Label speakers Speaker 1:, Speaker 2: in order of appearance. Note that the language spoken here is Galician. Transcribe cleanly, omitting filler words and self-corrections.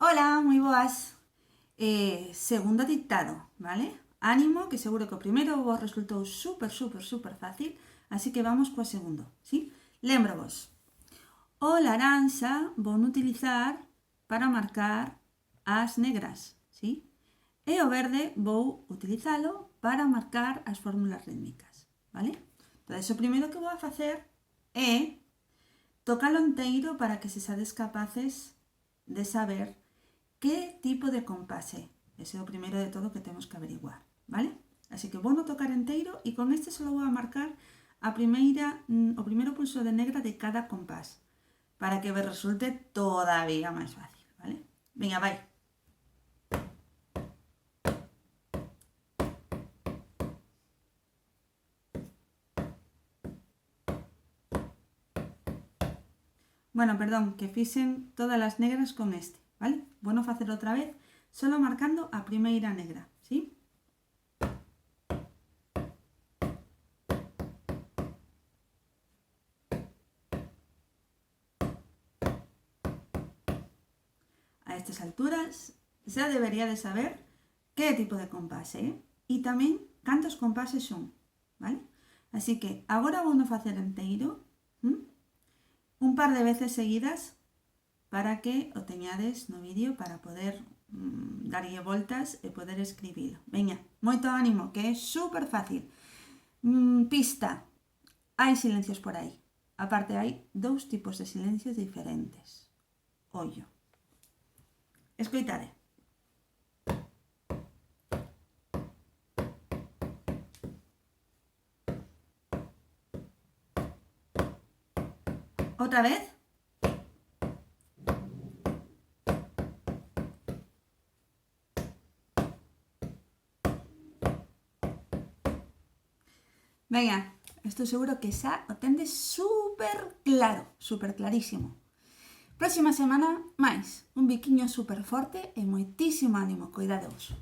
Speaker 1: Ola, moi boas. Segundo dictado, vale? Ánimo, que seguro que o primeiro vos resultou super fácil, así que vamos coa segundo, sí? Lembro-vos. O laranxa vou utilizar para marcar as negras, sí? E o verde vou utilizalo para marcar as fórmulas rítmicas, vale? Entón, o primeiro que vou a facer é tocalo enteiro para que se sades capaces de saber que tipo de compás é. Ese é o primeiro de todo que temos que averiguar, vale? Así que vou no tocar enteiro e con este só vou a marcar o primeiro pulso de negra de cada compás para que vos resulte todavía máis fácil, vale? Veña, vai. Bueno, perdón, que fixen todas as negras con este, vale? Bueno, facer outra vez, solo marcando a primeira negra, ¿sí? A estas alturas xa debería de saber que tipo de compás é e tamén cantos compases son, vale? Así que agora vou no facer enteiro, un par de veces seguidas para que o teñades no vídeo para poder darlle voltas e poder escribilo. Veña, moito ánimo, que é super fácil. Pista, hai silencios por aí. Aparte, hai dous tipos de silencios diferentes. Ollo. Escoitade. Outra vez. Veña, estou seguro que xa o tendes super claro, super clarísimo. Próxima semana, máis, un biquiño super forte e moitísimo ánimo, coidadevos.